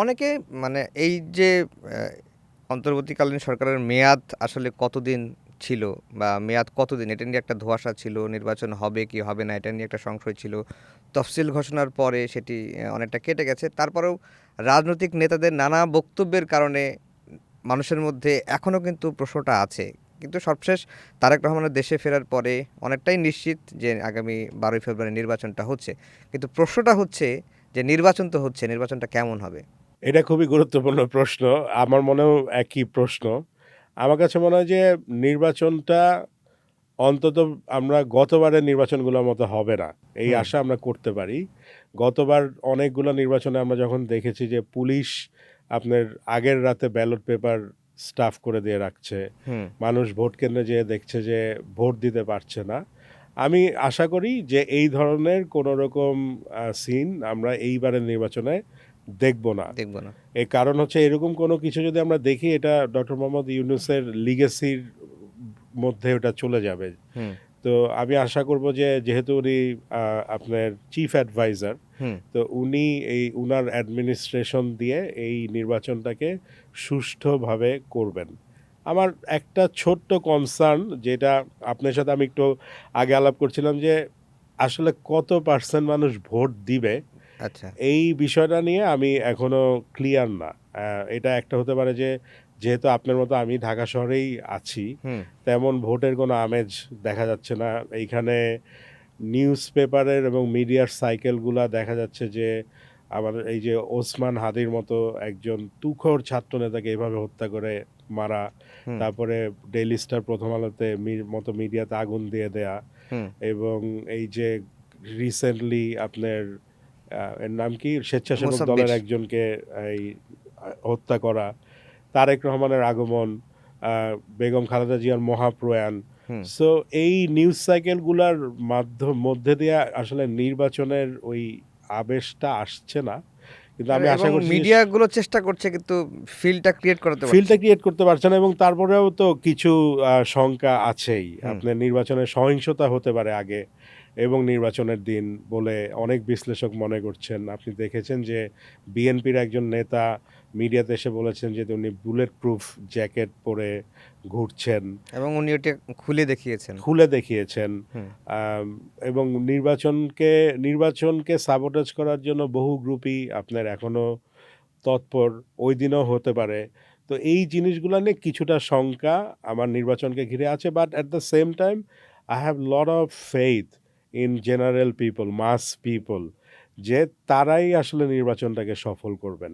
অনেকে মানে এই যে অন্তর্বর্তীকালীন সরকারের মেয়াদ আসলে কতদিন ছিল বা মেয়াদ কতদিন এটা নিয়ে একটা ধোঁয়াশা ছিল, নির্বাচন হবে কি হবে না এটা নিয়ে একটা সংশয় ছিল। তফসিল ঘোষণার পরে সেটি অনেকটা কেটে গেছে। তারপরেও রাজনৈতিক নেতাদের নানা বক্তব্যের কারণে মানুষের মধ্যে এখনও কিন্তু প্রশ্নটা আছে। কিন্তু সবশেষ তারেক রহমানের দেশে ফেরার পরে অনেকটাই নিশ্চিত যে আগামী 12ই ফেব্রুয়ারি নির্বাচনটা হচ্ছে। কিন্তু প্রশ্নটা হচ্ছে যে নির্বাচন তো হচ্ছে, নির্বাচনটা কেমন হবে? এটা খুবই গুরুত্বপূর্ণ প্রশ্ন। আমার মনেও একই প্রশ্ন। আমার কাছে মনে হয় যে নির্বাচনটা অন্তত আমরা গতবারের নির্বাচনগুলোর মতো হবে না। এই হুম, আশা আমরা করতে পারি। গতবার অনেকগুলো নির্বাচনে আমরা যখন দেখেছি যে পুলিশ আপনার আগের রাতে ব্যালট পেপার স্টাফ করে দিয়ে রাখছে। হুম। মানুষ ভোট কেন্দ্রে যেয়ে দেখছে যে ভোট দিতে পারছে না। আমি আশা করি যে এই ধরনের কোনো রকম সিন আমরা এইবারের নির্বাচনে দেখব না। দেখব না। এর কারণ হচ্ছে এরকম কোনো কিছু যদি আমরা দেখি এটা ডক্টর মোহাম্মদ ইউনূসের লিগ্যাসির মধ্যে ওটা চলে যাবে। হুম, তো আমি আশা করব যে যেহেতু উনি আপনার চিফ অ্যাডভাইজার, হুম। তো উনি উনার অ্যাডমিনিস্ট্রেশন দিয়ে এই নির্বাচনটাকে সুষ্ঠুভাবে করবেন। আমার একটা ছোট্ট কনসার্ন যেটা আপনার সাথে আমি একটু আগে আলাপ করছিলাম যে আসলে কত পার্সেন্ট মানুষ ভোট দিবে আচ্ছা। এই বিষয়টা নিয়ে আমি এখনো ক্লিয়ার না। এটা একটা হতে পারে যে যেহেতু আপনার মতো আমি ঢাকা শহরেই আছি, হুম, তেমন ভোটের কোনো আমেজ দেখা যাচ্ছে না। এইখানে নিউজ পেপারের এবং মিডিয়ার সাইকেলগুলা দেখা যাচ্ছে যে আমাদের এই যে ওসমান হাদির মতো একজন তুখোড় ছাত্রনেতাকে এভাবে হত্যা করে মারা, হুম, তারপরে ডেইলি স্টার, প্রথম আলোতে মতো মিডিয়াতে আগুন দিয়ে দেয়া হুম। এবং এই যে রিসেন্টলি আপনার এর নাম কি? স্বেচ্ছাসেবক মোসাব্বির। দলের একজনকে এই হত্যা করা, তারেক রহমানের আগমন, আ বেগম খালেদা জিয়ার মহাপ্রয়াণ। হুম। সো এই নিউজ সাইকেলগুলার মধ্যে দিয়ে আসলে নির্বাচনের ওই আবেশটা আসছে না। কিন্তু আমি এবং আশা করছি যে মিডিয়াগুলো চেষ্টা করছে কিন্তু ফিলটা ক্রিয়েট করাতে পারছে ফিল্ডটা না। ক্রিয়েট করতে পারছে না এবং তারপরেও তো কিছু শঙ্কা আছেই। হুম, আপনার নির্বাচনের সহিংসতা হতে পারে আগে এবং নির্বাচনের দিন বলে অনেক বিশ্লেষক মনে করছেন। আপনি দেখেছেন যে বিএনপির একজন নেতা মিডিয়াতে এসে বলেছেন যে উনি বুলেট প্রুফ জ্যাকেট পরে ঘুরছেন। এবং উনি ওটা খুলে দেখিয়েছেন। খুলে দেখিয়েছেন। হুম। আম এবং নির্বাচনকে সাবোটাজ করার জন্য বহু গ্রুপই আপনার এখনো তৎপর, ওইদিনও হতে পারে। তো এই জিনিসগুলা নিয়ে কিছুটা শঙ্কা আমার নির্বাচনকে ঘিরে আছে। But at the same time I have lot of faith in general people, mass people যে তারাই আসলে নির্বাচনটাকে সফল করবেন।